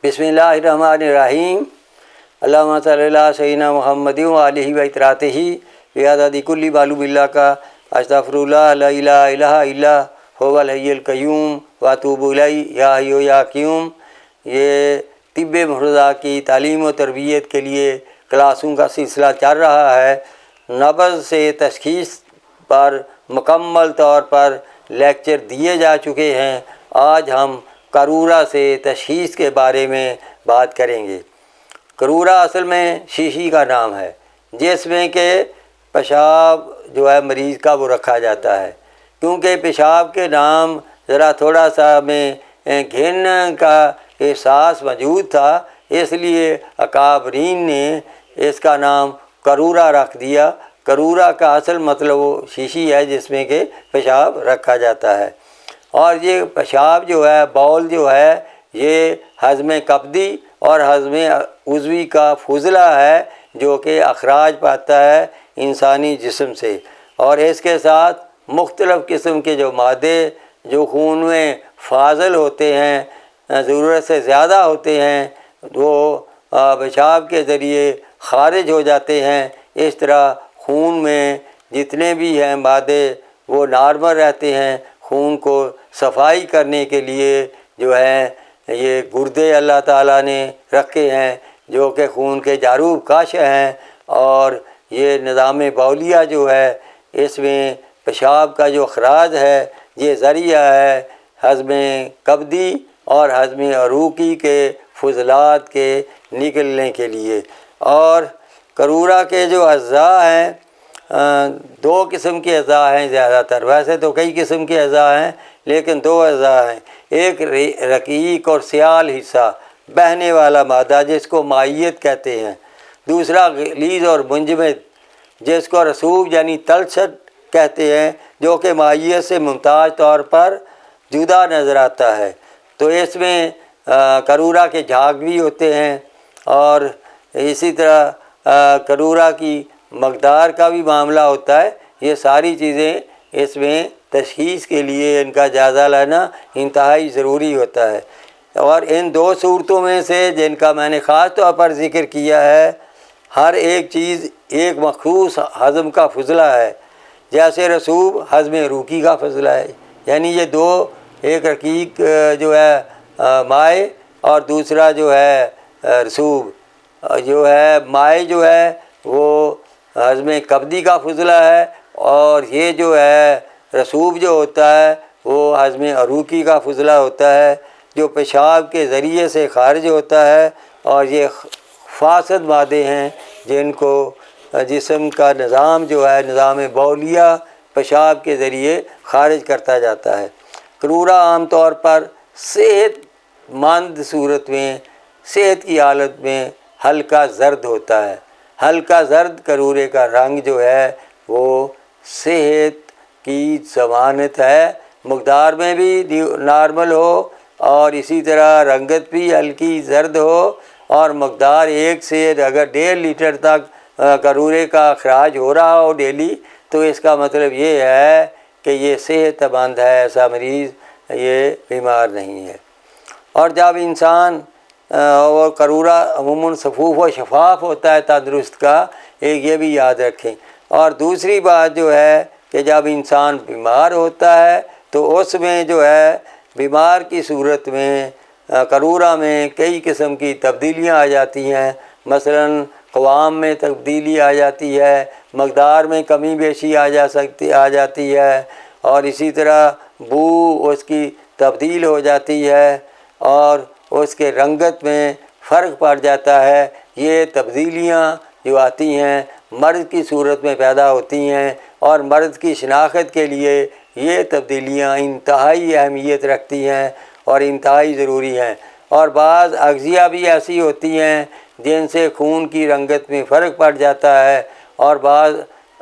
بسم اللہ الرحمن الرحیم اللہم صلی اللہ سیدنا محمد و آلہ و اطراطہ بعدد کل معلوم اللہ کا استغفر اللہ لا الہ الا الا هو الحی القیوم واتوب الیہ یا حی یا قیوم۔ یہ طب محرزہ کی تعلیم و تربیت کے لیے کلاسوں کا سلسلہ چل رہا ہے۔ نبض سے تشخیص پر مکمل طور پر لیکچر دیے جا چکے ہیں۔ آج ہم قرورہ سے تشخیص کے بارے میں بات کریں گے۔ قرورہ اصل میں شیشی کا نام ہے جس میں کہ پیشاب جو ہے مریض کا وہ رکھا جاتا ہے۔ کیونکہ پیشاب کے نام ذرا تھوڑا سا میں گھن کا احساس موجود تھا، اس لیے اکابرین نے اس کا نام قرورہ رکھ دیا۔ قرورہ کا اصل مطلب وہ شیشی ہے جس میں کہ پیشاب رکھا جاتا ہے۔ اور یہ پیشاب جو ہے، بول جو ہے، یہ ہضم کبدی اور ہضم عضوی کا فضلہ ہے جو کہ اخراج پاتا ہے انسانی جسم سے، اور اس کے ساتھ مختلف قسم کے جو مادے جو خون میں فاضل ہوتے ہیں، ضرورت سے زیادہ ہوتے ہیں، وہ پیشاب کے ذریعے خارج ہو جاتے ہیں۔ اس طرح خون میں جتنے بھی ہیں مادے وہ نارمل رہتے ہیں۔ خون کو صفائی کرنے کے لیے جو ہے یہ گردے اللہ تعالیٰ نے رکھے ہیں جو کہ خون کے جاروب کاش ہیں، اور یہ نظام بولیہ جو ہے اس میں پیشاب کا جو اخراج ہے یہ ذریعہ ہے ہضم کبدی اور ہضم عروقی کے فضلات کے نکلنے کے لیے۔ اور قرورہ کے جو اعضاء ہیں، دو قسم کے اعضاء ہیں زیادہ تر، ویسے تو کئی قسم کے اعضاء ہیں لیکن دو اعضاء ہیں۔ ایک رقیق اور سیال حصہ، بہنے والا مادہ جس کو مائیت کہتے ہیں۔ دوسرا غلیظ اور منجمد جس کو رسوب یعنی تلچھٹ کہتے ہیں، جو کہ مائیت سے ممتاز طور پر جدا نظر آتا ہے۔ تو اس میں قرورہ کے جھاگ بھی ہوتے ہیں، اور اسی طرح قرورہ کی مقدار کا بھی معاملہ ہوتا ہے۔ یہ ساری چیزیں اس میں تشخیص کے لیے ان کا جائزہ لینا انتہائی ضروری ہوتا ہے۔ اور ان دو صورتوں میں سے جن کا میں نے خاص طور پر ذکر کیا ہے، ہر ایک چیز ایک مخصوص ہضم کا فضلہ ہے۔ جیسے رسوب ہضم عروقی کا فضلہ ہے، یعنی یہ دو، ایک رقیق جو ہے مائع اور دوسرا جو ہے رسوب جو ہے۔ مائع جو ہے وہ ہضم کبدی کا فضلہ ہے، اور یہ جو ہے رسوب جو ہوتا ہے وہ ہضم عروقی کا فضلہ ہوتا ہے جو پیشاب کے ذریعے سے خارج ہوتا ہے۔ اور یہ فاسد مادے ہیں جن کو جسم کا نظام جو ہے، نظام بولیہ، پیشاب کے ذریعے خارج کرتا جاتا ہے۔ قرورہ عام طور پر صحت مند صورت میں، صحت کی حالت میں ہلکا زرد ہوتا ہے۔ ہلکا زرد قرورے کا رنگ جو ہے وہ صحت کی ضمانت ہے، مقدار میں بھی نارمل ہو، اور اسی طرح رنگت بھی ہلکی زرد ہو، اور مقدار 1 سے اگر 1.5 لیٹر تک قرورے کا اخراج ہو رہا ہو ڈیلی، تو اس کا مطلب یہ ہے کہ یہ صحت مند ہے، ایسا مریض یہ بیمار نہیں ہے۔ اور جب انسان اور قرورہ عموماً صفوف و شفاف ہوتا ہے تندرست کا، ایک یہ بھی یاد رکھیں۔ اور دوسری بات جو ہے کہ جب انسان بیمار ہوتا ہے تو اس میں جو ہے بیمار کی صورت میں قرورہ میں کئی قسم کی تبدیلیاں آ جاتی ہیں۔ مثلاً قوام میں تبدیلی آ جاتی ہے، مقدار میں کمی بیشی آ جاتی ہے، اور اسی طرح بو اس کی تبدیل ہو جاتی ہے، اور اس کے رنگت میں فرق پڑ جاتا ہے۔ یہ تبدیلیاں جو آتی ہیں مرض کی صورت میں پیدا ہوتی ہیں، اور مرض کی شناخت کے لیے یہ تبدیلیاں انتہائی اہمیت رکھتی ہیں اور انتہائی ضروری ہیں۔ اور بعض اغذیہ بھی ایسی ہوتی ہیں جن سے خون کی رنگت میں فرق پڑ جاتا ہے، اور بعض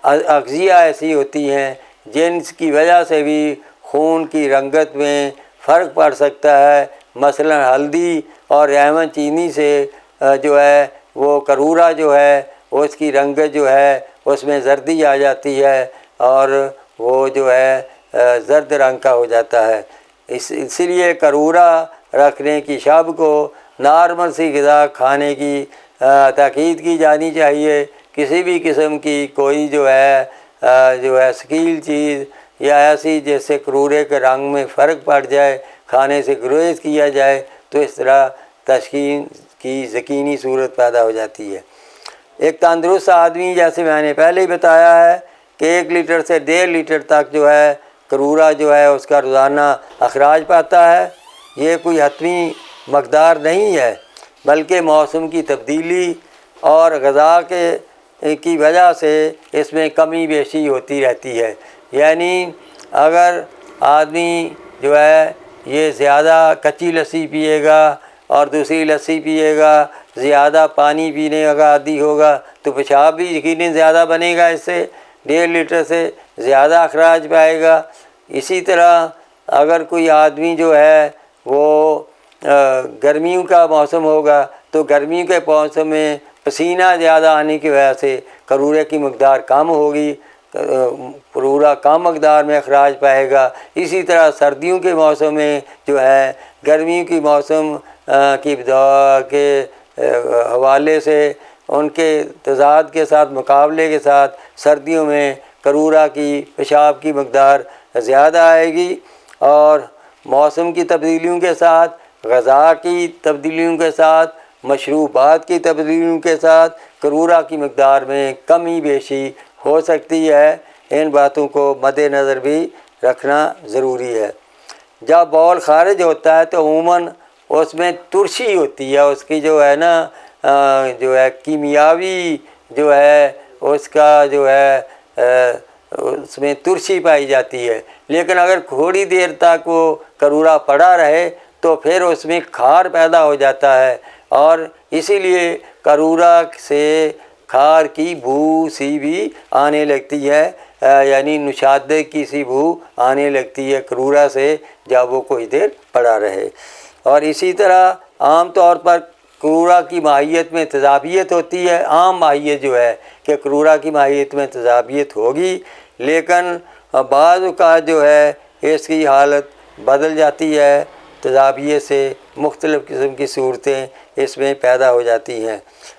اغذیہ ایسی ہوتی ہیں جن کی وجہ سے بھی خون کی رنگت میں فرق پڑ سکتا ہے۔ مثلا ہلدی اور ریحان چینی سے جو ہے وہ قرورہ جو ہے اس کی رنگت جو ہے اس میں زردی آ جاتی ہے، اور وہ جو ہے زرد رنگ کا ہو جاتا ہے۔ اس لیے قرورہ رکھنے کی شب کو نارمل سی غذا کھانے کی تاکید کی جانی چاہیے۔ کسی بھی قسم کی کوئی جو ہے ثقیل چیز یا ایسی جیسے کرورے کے رنگ میں فرق پڑ جائے، کھانے سے گریز کیا جائے تو اس طرح تشخیص کی یقینی صورت پیدا ہو جاتی ہے۔ ایک تندرست آدمی، جیسے میں نے پہلے ہی بتایا ہے کہ 1 لیٹر سے 1.5 لیٹر تک جو ہے کرورا جو ہے اس کا روزانہ اخراج پاتا ہے۔ یہ کوئی حتمی مقدار نہیں ہے، بلکہ موسم کی تبدیلی اور غذا کی وجہ سے اس میں کمی بیشی ہوتی رہتی ہے۔ یعنی اگر آدمی جو ہے یہ زیادہ کچی لسی پیے گا اور دوسری لسی پیے گا، زیادہ پانی پینے کا عادی ہوگا تو پیشاب بھی یقیناً زیادہ بنے گا، اس سے 1.5 لیٹر سے زیادہ اخراج پائے گا۔ اسی طرح اگر کوئی آدمی جو ہے وہ گرمیوں کا موسم ہوگا تو گرمیوں کے موسم میں پسینہ زیادہ آنے کی وجہ سے کرورے کی مقدار کم ہوگی، کرورا کم مقدار میں اخراج پائے گا۔ اسی طرح سردیوں کے موسم میں جو ہے گرمیوں کی موسم کی کے حوالے سے ان کے تضاد کے ساتھ مقابلے کے ساتھ سردیوں میں کرورا کی پیشاب کی مقدار زیادہ آئے گی، اور موسم کی تبدیلیوں کے ساتھ، غذا کی تبدیلیوں کے ساتھ، مشروبات کی تبدیلیوں کے ساتھ کرورا کی مقدار میں کمی بیشی ہو سکتی ہے۔ ان باتوں کو مد نظر بھی رکھنا ضروری ہے۔ جب بول خارج ہوتا ہے تو عموماً اس میں ترشی ہوتی ہے، اس کی جو ہے نا جو ہے کیمیاوی جو ہے اس کا جو ہے اس میں ترشی پائی جاتی ہے، لیکن اگر تھوڑی دیر تک وہ کرورا پڑا رہے تو پھر اس میں کھار پیدا ہو جاتا ہے، اور اسی لیے کرورا سے کھار کی بو سی بھی آنے لگتی ہے، یعنی نشادے کی سی بو آنے لگتی ہے کرورا سے جب وہ کچھ دیر پڑا رہے۔ اور اسی طرح عام طور پر کرورا کی ماہیت میں تیزابیت ہوتی ہے۔ عام ماہیت جو ہے کہ کرورا کی ماہیت میں تیزابیت ہوگی، لیکن بعض اوقات جو ہے اس کی حالت بدل جاتی ہے، تیزابیت سے مختلف قسم کی صورتیں اس میں پیدا ہو جاتی ہیں،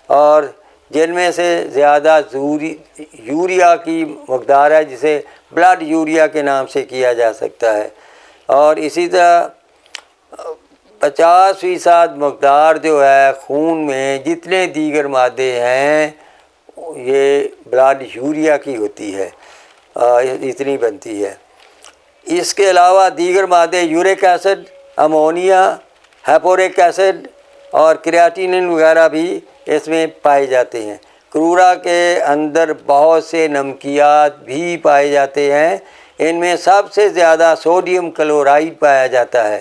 اور جن میں سے زیادہ یوریا کی مقدار ہے، جسے بلڈ یوریا کے نام سے کیا جا سکتا ہے، اور اسی طرح 50% مقدار جو ہے خون میں جتنے دیگر مادے ہیں یہ بلڈ یوریا کی ہوتی ہے، اتنی بنتی ہے۔ اس کے علاوہ دیگر مادے یورک ایسڈ، امونیا، ہیپورک ایسڈ اور کریاٹینن وغیرہ بھی اس میں پائے جاتے ہیں۔ کرورا کے اندر بہت سے نمکیات بھی پائے جاتے ہیں، ان میں سب سے زیادہ سوڈیم کلورائڈ پایا جاتا ہے۔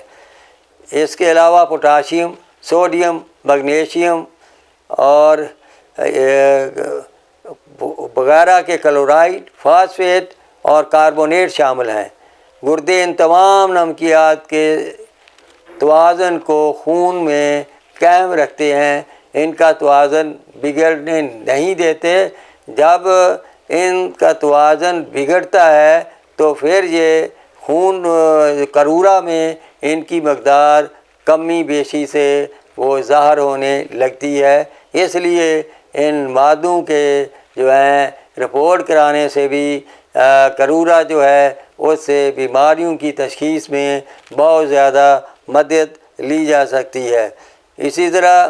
اس کے علاوہ پوٹاشیم، سوڈیم، میگنیشیم اور وغیرہ کے کلورائڈ، فاسفیٹ اور کاربونیٹ شامل ہیں۔ گردے ان تمام نمکیات کے توازن کو خون میں قائم رکھتے ہیں، ان کا توازن بگڑنے نہیں دیتے۔ جب ان کا توازن بگڑتا ہے تو پھر یہ خون کرورا میں ان کی مقدار کمی بیشی سے وہ ظاہر ہونے لگتی ہے۔ اس لیے ان مادوں کے جو ہیں رپورٹ کرانے سے بھی کرورا جو ہے اس سے بیماریوں کی تشخیص میں بہت زیادہ مدد لی جا سکتی ہے۔ اسی طرح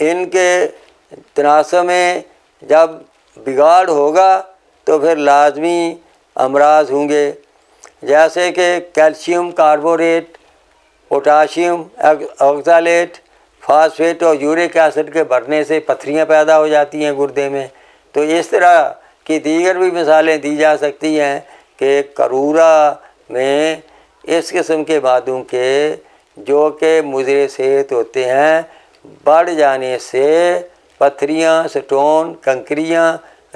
ان کے تناسب میں جب بگاڑ ہوگا تو پھر لازمی امراض ہوں گے، جیسے کہ کیلشیم کاربونیٹ، پوٹاشیم آکزالیٹ، فاسفیٹ اور یورک ایسڈ کے بڑھنے سے پتھریاں پیدا ہو جاتی ہیں گردے میں۔ تو اس طرح کی دیگر بھی مثالیں دی جا سکتی ہیں کہ کرورا میں اس قسم کے مادوں کے جو کہ مضر صحت ہوتے ہیں بڑھ جانے سے پتھریاں، سٹون، کنکریاں،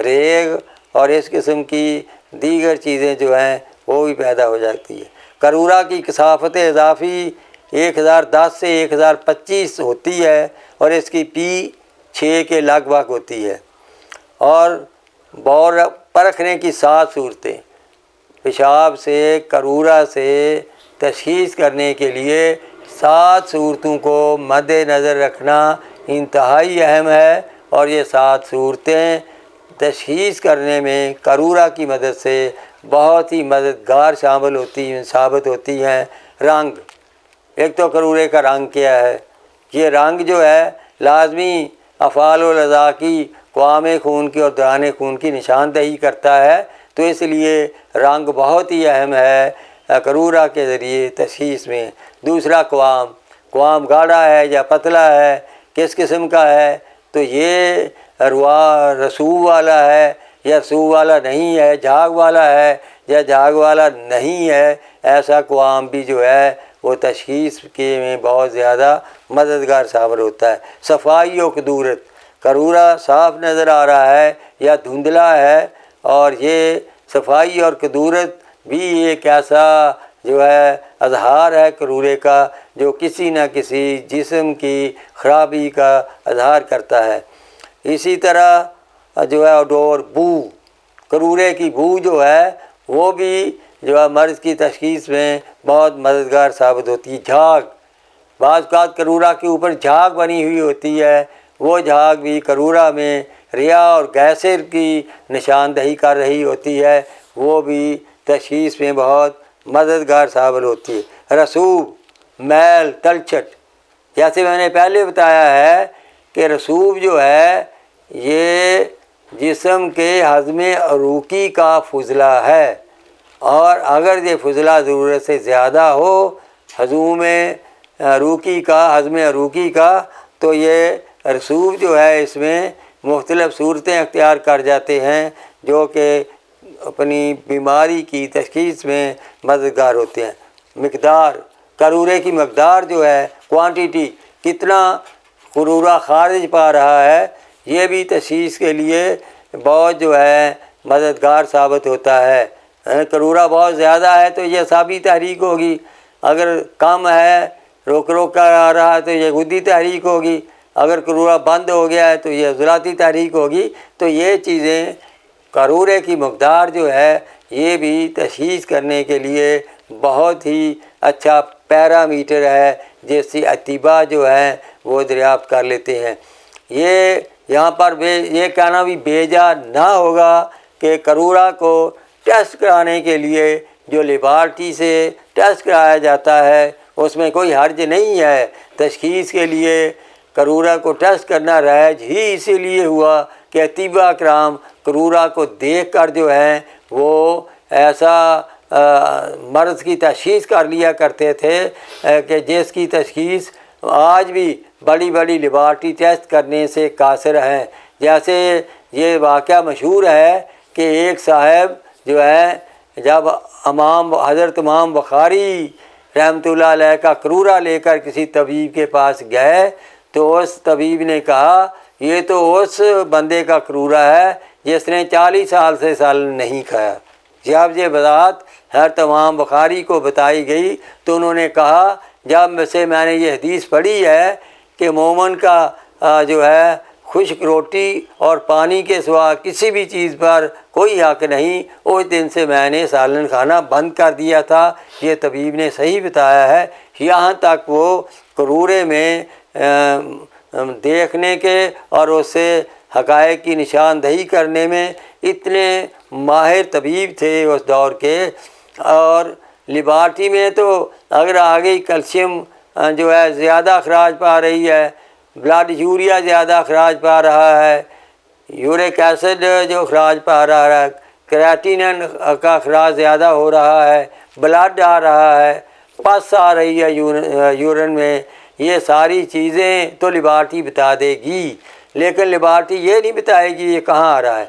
ریگ اور اس قسم کی دیگر چیزیں جو ہیں وہ بھی پیدا ہو جاتی ہے۔ کرورا کی کثافت اضافی 1010 سے 1025 ہوتی ہے اور اس کی پی 6 کے لگ بھگ ہوتی ہے، اور بول پرکھنے کی 7 صورتیں پیشاب سے کرورا سے تشخیص کرنے کے لیے 7 صورتوں کو مد نظر رکھنا انتہائی اہم ہے، اور یہ 7 صورتیں تشخیص کرنے میں قرورہ کی مدد سے بہت ہی مددگار ثابت ہوتی ہیں۔ رنگ، ایک تو قرورے کا رنگ کیا ہے؟ یہ رنگ جو ہے لازمی افعال والاعضاء کی، قوام خون کی اور دوران خون کی نشاندہی کرتا ہے، تو اس لیے رنگ بہت ہی اہم ہے قرورہ کے ذریعے تشخیص میں۔ دوسرا قوام گاڑھا ہے یا پتلا ہے، کس قسم کا ہے، تو یہ رسوب والا ہے یا رسوب والا نہیں ہے، جھاگ والا ہے یا جھاگ والا نہیں ہے، ایسا قوام بھی جو ہے وہ تشخیص کے میں بہت زیادہ مددگار ثابت ہوتا ہے۔ صفائی و کدورت، قرورہ صاف نظر آ رہا ہے یا دھندلا ہے، اور یہ صفائی اور کدورت بھی ایک ایسا جو ہے اظہار ہے قرورے کا جو کسی نہ کسی جسم کی خرابی کا اظہار کرتا ہے۔ اسی طرح جو ہے اوڈور، بو، قرورے کی بو جو ہے وہ بھی جو ہے مرض کی تشخیص میں بہت مددگار ثابت ہوتی ہے۔ جھاگ، بعض اوقات قرورہ کے اوپر جھاگ بنی ہوئی ہوتی ہے، وہ جھاگ بھی قرورہ میں ریا اور گیسر کی نشاندہی کر رہی ہوتی ہے، وہ بھی تشخیص میں بہت مددگار ثابت ہوتی ہے۔ رسوب، میل، تلچھٹ، جیسے میں نے پہلے بتایا ہے کہ رسوب جو ہے یہ جسم کے ہضم عروقی کا فضلہ ہے، اور اگر یہ فضلہ ضرورت سے زیادہ ہو ہضم عروقی کا تو یہ رسوب جو ہے اس میں مختلف صورتیں اختیار کر جاتے ہیں جو کہ اپنی بیماری کی تشخیص میں مددگار ہوتے ہیں۔ مقدار، قرورے کی مقدار جو ہے، کوانٹیٹی، کتنا قرورہ خارج پا رہا ہے، یہ بھی تشخیص کے لیے بہت جو ہے مددگار ثابت ہوتا ہے۔ قرورہ بہت زیادہ ہے تو یہ اعصابی تحریک ہوگی، اگر کم ہے روک کر آ رہا ہے تو یہ غدی تحریک ہوگی، اگر قرورہ بند ہو گیا ہے تو یہ عضلاتی تحریک ہوگی۔ تو یہ چیزیں قرورے کی مقدار جو ہے یہ بھی تشخیص کرنے کے لیے بہت ہی اچھا پیرامیٹر ہے، جس سے اطباء جو ہیں وہ دریافت کر لیتے ہیں۔ یہ یہاں پر یہ کہنا بھی بیجا نہ ہوگا کہ قرورہ کو ٹیسٹ کرانے کے لیے جو لیبارٹری سے ٹیسٹ کرایا جاتا ہے اس میں کوئی حرج نہیں ہے۔ تشخیص کے لیے قرورہ کو ٹیسٹ کرنا رائج ہی اسی لیے ہوا کہ اطباء کرام قرورہ کو دیکھ کر جو ہیں وہ ایسا مرض کی تشخیص کر لیا کرتے تھے کہ جس کی تشخیص آج بھی بڑی بڑی لیبارٹری ٹیسٹ کرنے سے قاصر ہیں۔ جیسے یہ واقعہ مشہور ہے کہ ایک صاحب جو ہے جب حضرت امام بخاری رحمۃ اللہ علیہ کا قرورہ لے کر کسی طبیب کے پاس گئے تو اس طبیب نے کہا یہ تو اس بندے کا قرورہ ہے جس نے 40 سال سے سالن نہیں کھایا۔ جب یہ وضاحت حضرت امام بخاری کو بتائی گئی تو انہوں نے کہا جب سے میں نے یہ حدیث پڑھی ہے کہ مومن کا جو ہے خشک روٹی اور پانی کے سوا کسی بھی چیز پر کوئی حق نہیں، اس دن سے میں نے سالن کھانا بند کر دیا تھا۔ یہ طبیب نے صحیح بتایا ہے۔ یہاں تک وہ قرورے میں دیکھنے کے اور اس سے حقائق کی نشاندہی کرنے میں اتنے ماہر طبیب تھے اس دور کے۔ اور لیبارٹری میں تو اگر آگے کیلشیم جو ہے زیادہ اخراج پا رہی ہے، بلڈ یوریا زیادہ اخراج پا رہا ہے، یورک ایسڈ جو اخراج پا رہا ہے، کریٹینن کا اخراج زیادہ ہو رہا ہے، بلڈ آ رہا ہے، پس آ رہی ہے یورین میں، یہ ساری چیزیں تو لیبارٹری بتا دے گی، لیکن لیبارٹری یہ نہیں بتائے گی یہ کہاں آ رہا ہے۔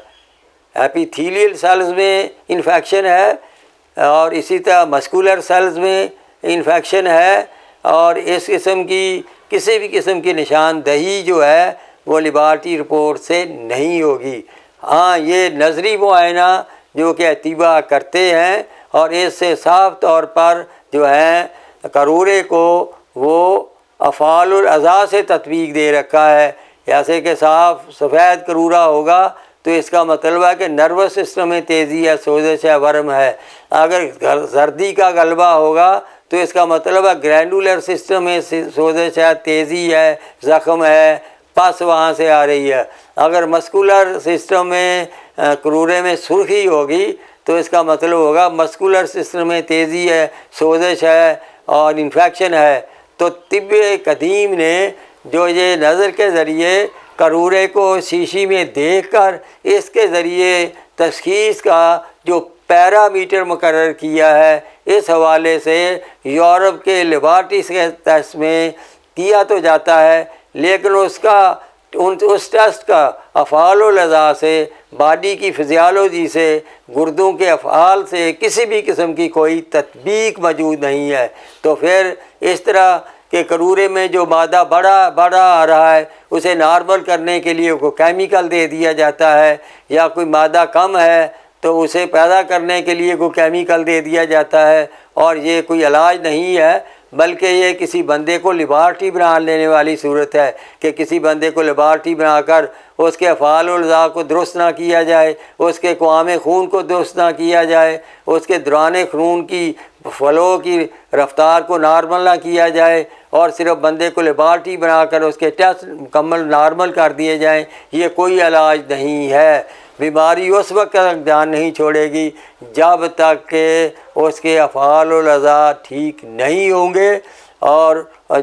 ایپیتھیلیل سیلز میں انفیکشن ہے، اور اسی طرح مسکولر سیلز میں انفیکشن ہے، اور اس قسم کی کسی بھی قسم کی نشاندہی جو ہے وہ لیبارٹری رپورٹ سے نہیں ہوگی۔ ہاں یہ نظری معائنہ جو کہ اطباء کرتے ہیں، اور اس سے صاف طور پر جو ہے قرورے کو وہ افعال الاعضاء سے تطبیق دے رکھا ہے۔ جیسے کہ صاف سفید قرورہ ہوگا تو اس کا مطلب ہے کہ نروس سسٹم میں تیزی ہے، سوزش ہے، ورم ہے۔ اگر زردی کا غلبہ ہوگا تو اس کا مطلب ہے گرینڈولر سسٹم میں سوزش ہے، تیزی ہے، زخم ہے، پس وہاں سے آ رہی ہے۔ اگر مسکولر سسٹم میں کرورے میں سرخی ہوگی تو اس کا مطلب ہوگا مسکولر سسٹم میں تیزی ہے، سوزش ہے اور انفیکشن ہے۔ تو طب قدیم نے جو یہ نظر کے ذریعے کرورے کو شیشی میں دیکھ کر اس کے ذریعے تشخیص کا جو پیرامیٹر مقرر کیا ہے، اس حوالے سے یورپ کے لیبارٹریز کے ٹیسٹ میں کیا تو جاتا ہے، لیکن اس ٹیسٹ کا افعال و اعضاء سے، باڈی کی فزیالوجی سے، گردوں کے افعال سے کسی بھی قسم کی کوئی تطبیق موجود نہیں ہے۔ تو پھر اس طرح کہ کرورے میں جو مادہ بڑا آ رہا ہے اسے نارمل کرنے کے لیے کوئی کیمیکل دے دیا جاتا ہے، یا کوئی مادہ کم ہے تو اسے پیدا کرنے کے لیے کوئی کیمیکل دے دیا جاتا ہے، اور یہ کوئی علاج نہیں ہے، بلکہ یہ کسی بندے کو لیبارٹری بنا لینے والی صورت ہے کہ کسی بندے کو لیبارٹری بنا کر اس کے افعال و اعضاء کو درست نہ کیا جائے، اس کے قوام خون کو درست نہ کیا جائے، اس کے دوران خون کی فلو کی رفتار کو نارمل نہ کیا جائے، اور صرف بندے کو لیبارٹری بنا کر اس کے ٹیسٹ مکمل نارمل کر دیے جائیں، یہ کوئی علاج نہیں ہے۔ بیماری اس وقت تک جان نہیں چھوڑے گی جب تک کہ اس کے افعال و اعضاء ٹھیک نہیں ہوں گے، اور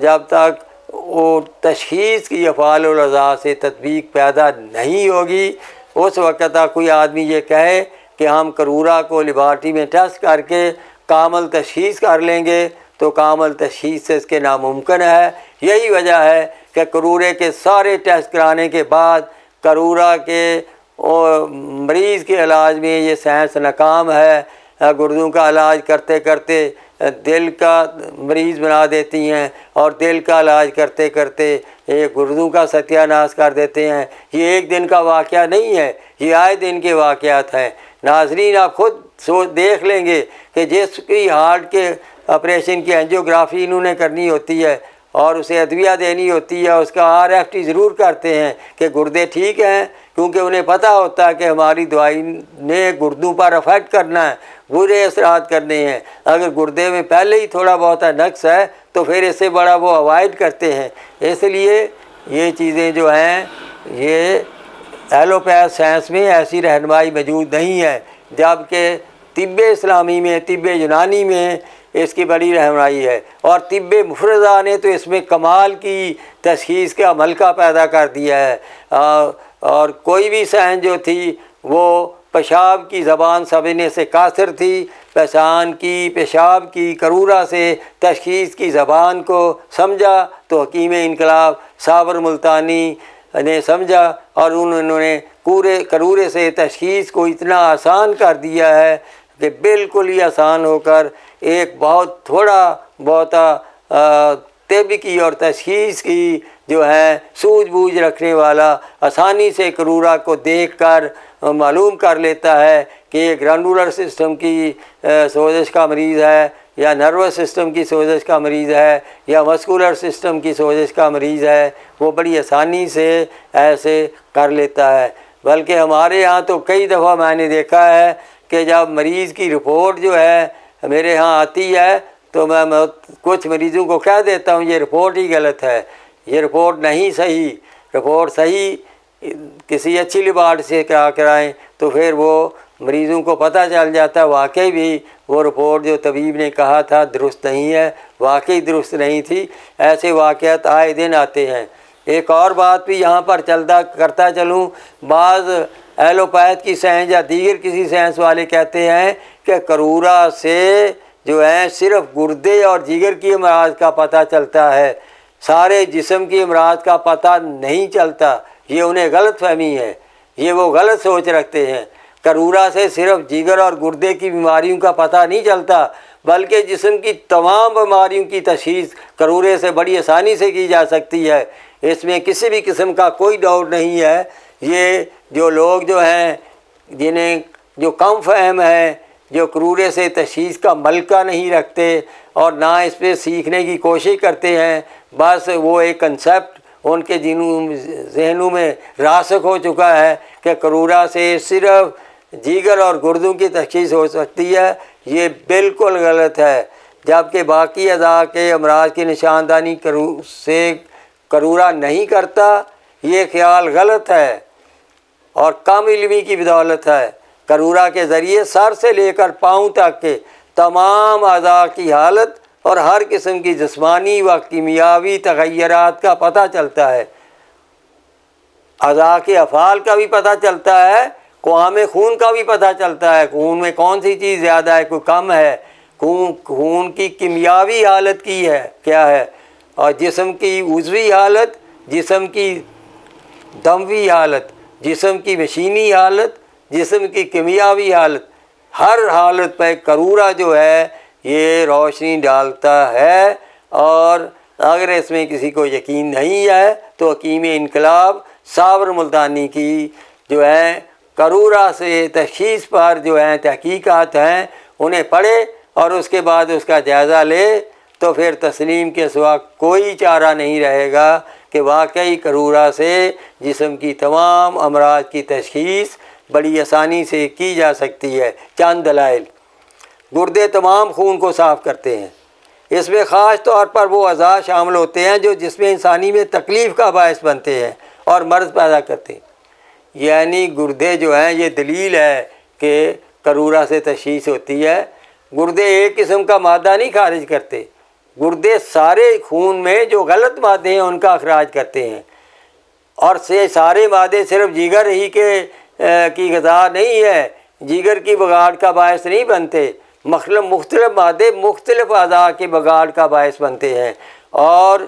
جب تک وہ تشخیص کی افعال و اعضاء سے تطبیق پیدا نہیں ہوگی، اس وقت تک کوئی آدمی یہ کہے کہ ہم کرورا کو لیبارٹری میں ٹیسٹ کر کے کامل تشخیص کر لیں گے، تو کامل تشخیص سے اس کے ناممکن ہے۔ یہی وجہ ہے کہ کرورے کے سارے ٹیسٹ کرانے کے بعد کرورا کے مریض کے علاج میں یہ سائنس ناکام ہے، گردوں کا علاج کرتے کرتے دل کا مریض بنا دیتی ہیں، اور دل کا علاج کرتے کرتے یہ گردوں کا ستیہ ناش کر دیتے ہیں۔ یہ ایک دن کا واقعہ نہیں ہے، یہ آئے دن کے واقعات ہیں۔ ناظرین آپ خود دیکھ لیں گے کہ جس کی ہارٹ کے آپریشن کی اینجیوگرافی انہوں نے کرنی ہوتی ہے اور اسے ادویہ دینی ہوتی ہے، اس کا RFT ضرور کرتے ہیں کہ گردے ٹھیک ہیں، کیونکہ انہیں پتہ ہوتا ہے کہ ہماری دوائی نے گردوں پر افیکٹ کرنا ہے، برے اثرات کرنے ہیں۔ اگر گردے میں پہلے ہی تھوڑا بہت نقص ہے تو پھر اس سے بڑا وہ اوائڈ کرتے ہیں۔ اس لیے یہ چیزیں جو ہیں، یہ ایلوپیتھ سائنس میں ایسی رہنمائی موجود نہیں ہے، جبکہ طب اسلامی میں، طب یونانی میں اس کی بڑی رہنمائی ہے، اور طب مفرزہ نے تو اس میں کمال کی تشخیص کا عمل کا پیدا کر دیا ہے۔ اور کوئی بھی سائنس جو تھی وہ پیشاب کی زبان سمجھنے سے قاصر تھی، پیشاب کی کرورا سے تشخیص کی زبان کو سمجھا تو حکیم انقلاب صابر ملتانی نے سمجھا، اور انہوں نے پورے کرورے سے تشخیص کو اتنا آسان کر دیا ہے کہ بالکل ہی آسان ہو کر ایک بہت تھوڑا بہتا طب کی اور تشخیص کی جو ہے سوجھ بوجھ رکھنے والا آسانی سے کرورا کو دیکھ کر معلوم کر لیتا ہے کہ یہ گرینولر سسٹم کی سوزش کا مریض ہے، یا نروس سسٹم کی سوزش کا مریض ہے، یا مسکولر سسٹم کی سوزش کا مریض ہے، وہ بڑی آسانی سے ایسے کر لیتا ہے۔ بلکہ ہمارے ہاں تو کئی دفعہ میں نے دیکھا ہے کہ جب مریض کی رپورٹ جو ہے میرے ہاں آتی ہے تو میں کچھ مریضوں کو کہہ دیتا ہوں یہ رپورٹ ہی غلط ہے، یہ رپورٹ نہیں صحیح، رپورٹ صحیح کسی اچھی لیبارٹری سے کرائیں، تو پھر وہ مریضوں کو پتہ چل جاتا ہے واقعی بھی وہ رپورٹ جو طبیب نے کہا تھا درست نہیں ہے، واقعی درست نہیں تھی۔ ایسے واقعات آئے دن آتے ہیں۔ ایک اور بات بھی یہاں پر کرتا چلوں، بعض ایلوپیتھ کی سائنس یا دیگر کسی سائنس والے کہتے ہیں کہ کرورا سے جو ہے صرف گردے اور جگر کی امراض کا پتہ چلتا ہے، سارے جسم کی امراض کا پتہ نہیں چلتا۔ یہ انہیں غلط فہمی ہے، یہ وہ غلط سوچ رکھتے ہیں۔ کرورا سے صرف جگر اور گردے کی بیماریوں کا پتہ نہیں چلتا، بلکہ جسم کی تمام بیماریوں کی تشخیص کرورے سے بڑی آسانی سے کی جا سکتی ہے، اس میں کسی بھی قسم کا کوئی ڈاؤٹ نہیں ہے۔ یہ جو لوگ جو ہیں جنہیں جو کم فہم ہیں، جو کرورے سے تشخیص کا ملکہ نہیں رکھتے اور نہ اس پہ سیکھنے کی کوشش کرتے ہیں، بس وہ ایک کنسیپٹ ان کے ذہنوں میں راسخ ہو چکا ہے کہ کرورا سے صرف جگر اور گردوں کی تشخیص ہو سکتی ہے، یہ بالکل غلط ہے۔ جبکہ باقی اعضاء کے امراض کی نشاندہی سے کرورہ نہیں کرتا، یہ خیال غلط ہے اور کم علمی کی بدولت ہے۔ کرورہ کے ذریعے سر سے لے کر پاؤں تک کے تمام اعضاء کی حالت اور ہر قسم کی جسمانی و کیمیاوی تغیرات کا پتہ چلتا ہے۔ اعضاء کے افعال کا بھی پتہ چلتا ہے، قوام خون کا بھی پتہ چلتا ہے، خون میں کون سی چیز زیادہ ہے، کوئی کم ہے، خون کی کیمیاوی حالت کی ہے کیا ہے، اور جسم کی عضوی حالت، جسم کی دموی حالت، جسم کی مشینی حالت، جسم کی کیمیاوی حالت، ہر حالت پہ کرورہ جو ہے یہ روشنی ڈالتا ہے۔ اور اگر اس میں کسی کو یقین نہیں ہے تو حکیم انقلاب صابر ملتانی کی جو ہے کرورہ سے تشخیص پر جو ہیں تحقیقات ہیں انہیں پڑھے اور اس کے بعد اس کا جائزہ لے، تو پھر تسلیم کے سوا کوئی چارہ نہیں رہے گا کہ واقعی کرورہ سے جسم کی تمام امراض کی تشخیص بڑی آسانی سے کی جا سکتی ہے۔ چند دلائل: گردے تمام خون کو صاف کرتے ہیں، اس میں خاص طور پر وہ اعضاء شامل ہوتے ہیں جو جسم انسانی میں تکلیف کا باعث بنتے ہیں اور مرض پیدا کرتے ہیں۔ یعنی گردے جو ہیں یہ دلیل ہے کہ کرورہ سے تشخیص ہوتی ہے۔ گردے ایک قسم کا مادہ نہیں خارج کرتے، گردے سارے خون میں جو غلط مادے ہیں ان کا اخراج کرتے ہیں، اور سارے مادے صرف جگر ہی کی غذا نہیں ہے، جگر کی بگاڑ کا باعث نہیں بنتے، مختلف مادے مختلف اعضاء کے بگاڑ کا باعث بنتے ہیں۔ اور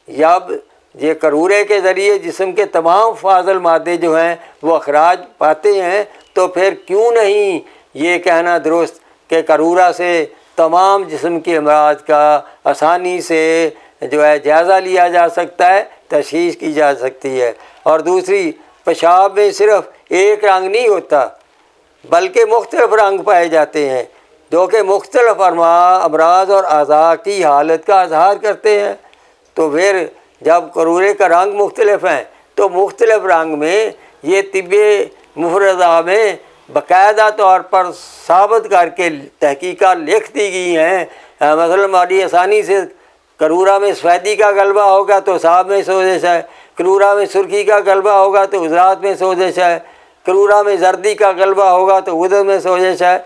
جب یہ کرورے کے ذریعے جسم کے تمام فاضل مادے جو ہیں وہ اخراج پاتے ہیں، تو پھر کیوں نہیں یہ کہنا درست کہ کرورہ سے تمام جسم کے امراض کا آسانی سے جو ہے جائزہ لیا جا سکتا ہے، تشخیص کی جا سکتی ہے۔ اور دوسری، پیشاب میں صرف ایک رنگ نہیں ہوتا بلکہ مختلف رنگ پائے جاتے ہیں جو کہ مختلف امراض اور اعضاء کی حالت کا اظہار کرتے ہیں۔ تو پھر جب کرورے کا رنگ مختلف ہیں تو مختلف رنگ میں یہ طب مفرزہ میں باقاعدہ طور پر ثابت کر کے تحقیقات لکھ دی گئی ہیں۔ مثلا بڑی آسانی سے کرورہ میں سفیدی کا غلبہ ہوگا تو اعصاب میں سوزش ہے، کرورہ میں سرخی کا غلبہ ہوگا تو عضلات میں سوزش ہے، کرورہ میں زردی کا غلبہ ہوگا تو غدد میں سوزش ہے۔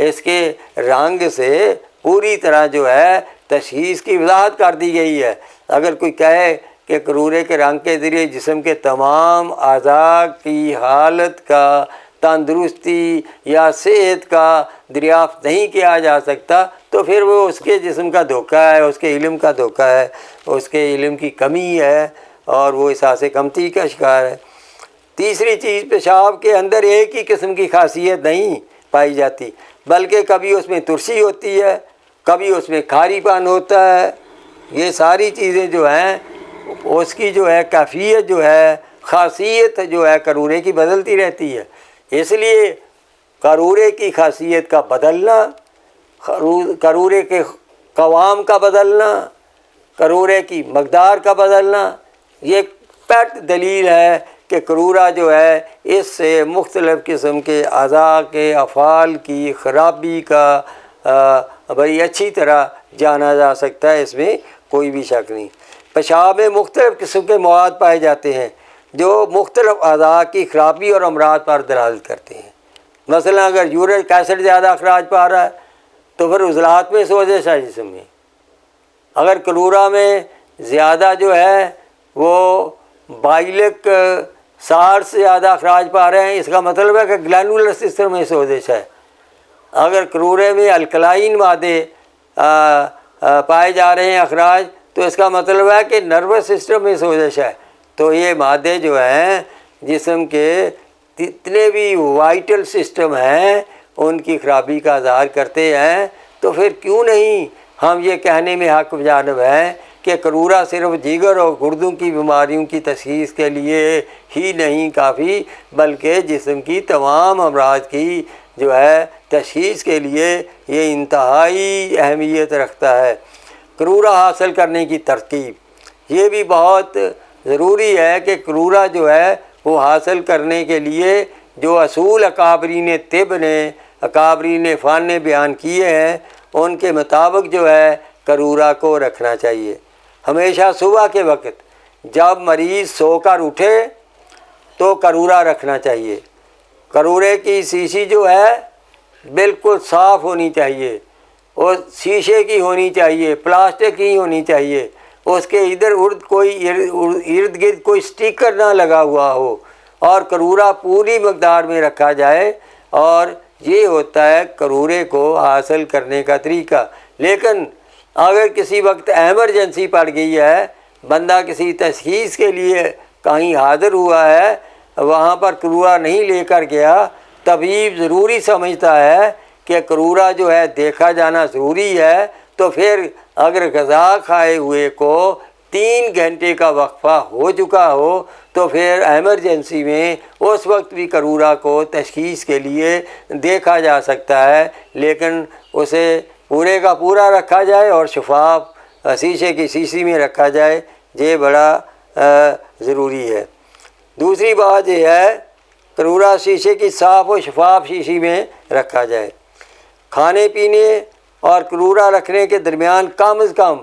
اس کے رنگ سے پوری طرح جو ہے تشخیص کی وضاحت کر دی گئی ہے۔ اگر کوئی کہے کہ کرورے کے رنگ کے ذریعے جسم کے تمام اعضاء کی حالت کا، تندرستی یا صحت کا دریافت نہیں کیا جا سکتا تو پھر وہ اس کے جسم کا دھوکہ ہے، اس کے علم کا دھوکہ ہے، اس کے علم کی کمی ہے اور وہ احساس کمتری کا شکار ہے۔ تیسری چیز، پیشاب کے اندر ایک ہی قسم کی خاصیت نہیں پائی جاتی بلکہ کبھی اس میں ترشی ہوتی ہے، کبھی اس میں کھاری پن ہوتا ہے۔ یہ ساری چیزیں جو ہیں اس کی جو ہے کیفیت جو ہے، خاصیت جو ہے کرورے کی بدلتی رہتی ہے۔ اس لیے کرورے کی خاصیت کا بدلنا، کرورے کے قوام کا بدلنا، کرورے کی مقدار کا بدلنا، یہ پیٹ دلیل ہے کہ کرورہ جو ہے اس سے مختلف قسم کے اعضاء کے افعال کی خرابی کا بڑی اچھی طرح جانا جا سکتا ہے، اس میں کوئی بھی شک نہیں۔ پیشاب میں مختلف قسم کے مواد پائے جاتے ہیں جو مختلف اعضاء کی خرابی اور امراض پر دلالت کرتے ہیں۔ مثلا اگر یورک ایسڈ زیادہ اخراج پا رہا ہے تو پھر عضلات میں سوزش ہے جسم میں۔ اگر کرورہ میں زیادہ جو ہے وہ بائلک سار سے زیادہ اخراج پا رہے ہیں، اس کا مطلب ہے کہ گلینولر سسٹم میں سوزش ہے۔ اگر کرورے میں الکلائن مادے پائے جا رہے ہیں اخراج تو اس کا مطلب ہے کہ نروس سسٹم میں سوزش ہے۔ تو یہ مادے جو ہیں جسم کے جتنے بھی وائٹل سسٹم ہیں ان کی خرابی کا اظہار کرتے ہیں۔ تو پھر کیوں نہیں ہم یہ کہنے میں حق بجانب ہیں کہ کرورہ صرف جگر اور گردوں کی بیماریوں کی تشخیص کے لیے ہی نہیں کافی بلکہ جسم کی تمام امراض کی جو ہے تشخیص کے لیے یہ انتہائی اہمیت رکھتا ہے۔ کرورہ حاصل کرنے کی ترکیب، یہ بھی بہت ضروری ہے کہ کرورہ جو ہے وہ حاصل کرنے کے لیے جو اصول اکابرین طب نے، اکابرین فن نے بیان کیے ہیں ان کے مطابق جو ہے کرورا کو رکھنا چاہیے۔ ہمیشہ صبح کے وقت جب مریض سو کر اٹھے تو کرورا رکھنا چاہیے۔ کرورے کی شیشی جو ہے بالکل صاف ہونی چاہیے اور شیشے کی ہونی چاہیے، پلاسٹک کی ہونی چاہیے، اس کے ادھر ارد گرد کوئی سٹیکر نہ لگا ہوا ہو، اور کرورا پوری مقدار میں رکھا جائے۔ اور یہ ہوتا ہے کرورے کو حاصل کرنے کا طریقہ۔ لیکن اگر کسی وقت ایمرجنسی پڑ گئی ہے، بندہ کسی تشخیص کے لیے کہیں حاضر ہوا ہے، وہاں پر کرورا نہیں لے کر گیا، طبیب ضروری سمجھتا ہے کہ کرورا جو ہے دیکھا جانا ضروری ہے، تو پھر اگر غذا کھائے ہوئے کو 3 گھنٹے کا وقفہ ہو چکا ہو تو پھر ایمرجنسی میں اس وقت بھی کرورا کو تشخیص کے لیے دیکھا جا سکتا ہے، لیکن اسے پورے کا پورا رکھا جائے اور شفاف شیشے کی شیشی میں رکھا جائے، یہ بڑا ضروری ہے۔ دوسری بات یہ ہے کرورا شیشے کی صاف و شفاف شیشی میں رکھا جائے۔ کھانے پینے اور کرورا رکھنے کے درمیان کم از کم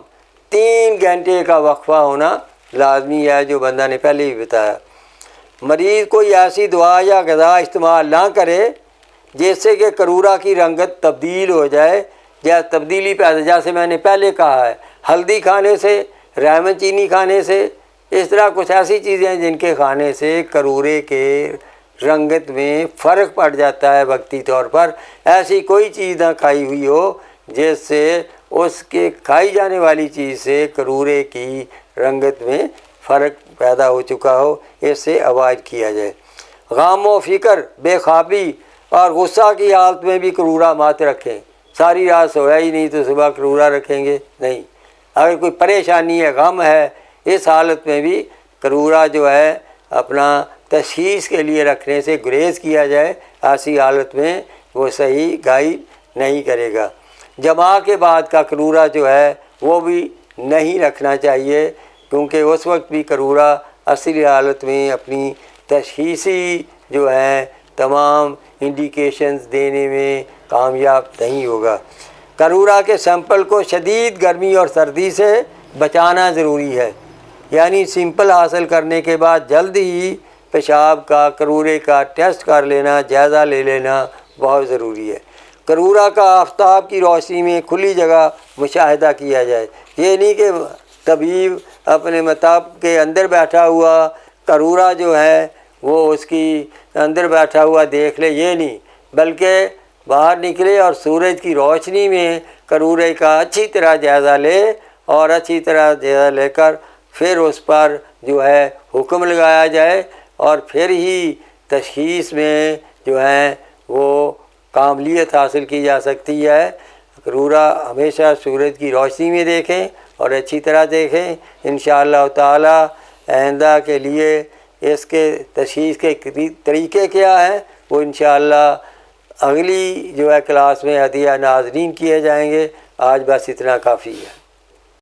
3 گھنٹے کا وقفہ ہونا لازمی ہے، جو بندہ نے پہلے ہی بتایا۔ مریض کوئی ایسی دوا یا غذا استعمال نہ کرے جس سے کہ کرورا کی رنگت تبدیل ہو جائے یا تبدیلی پیدا، جیسے میں نے پہلے کہا ہے، ہلدی کھانے سے، ریمن چینی کھانے سے، اس طرح کچھ ایسی چیزیں ہیں جن کے کھانے سے کرورے کے رنگت میں فرق پڑ جاتا ہے وقتی طور پر۔ ایسی کوئی چیز نہ کھائی ہوئی ہو جس سے اس کے کھائی جانے والی چیز سے کرورے کی رنگت میں فرق پیدا ہو چکا ہو، اس سے اوائڈ کیا جائے۔ غم و فکر، بے خوابی اور غصہ کی حالت میں بھی کرورا مت رکھیں۔ ساری رات سویا ہی نہیں تو صبح کرورا رکھیں گے؟ نہیں۔ اگر کوئی پریشانی ہے، غم ہے، اس حالت میں بھی کرورا جو ہے اپنا تشخیص کے لیے رکھنے سے گریز کیا جائے، ایسی حالت میں وہ صحیح گائیڈ نہیں کرے گا۔ جماع کے بعد کا کرورا جو ہے وہ بھی نہیں رکھنا چاہیے، کیونکہ اس وقت بھی کرورا اصلی حالت میں اپنی تشخیصی جو ہے تمام انڈیکیشنز دینے میں کامیاب نہیں ہوگا۔ کرورا کے سیمپل کو شدید گرمی اور سردی سے بچانا ضروری ہے، یعنی سیمپل حاصل کرنے کے بعد جلد ہی پیشاب کا، کرورے کا ٹیسٹ کر لینا، جائزہ لے لینا بہت ضروری ہے۔ کرورا کا آفتاب کی روشنی میں کھلی جگہ مشاہدہ کیا جائے۔ یہ نہیں کہ طبیب اپنے مطب کے اندر بیٹھا ہوا کرورا جو ہے وہ اس کی اندر بیٹھا ہوا دیکھ لے، یہ نہیں، بلکہ باہر نکلے اور سورج کی روشنی میں کرورے کا اچھی طرح جائزہ لے، اور اچھی طرح جائزہ لے کر پھر اس پر جو ہے حکم لگایا جائے، اور پھر ہی تشخیص میں جو ہے وہ کاملیت حاصل کی جا سکتی ہے۔ کرورا ہمیشہ سورج کی روشنی میں دیکھیں اور اچھی طرح دیکھیں۔ انشاءاللہ تعالی آئندہ کے لیے اس کے تشخیص کے طریقے کیا ہیں وہ انشاءاللہ اگلی جو ہے کلاس میں ہدیہ ناظرین کیے جائیں گے۔ آج بس اتنا کافی ہے۔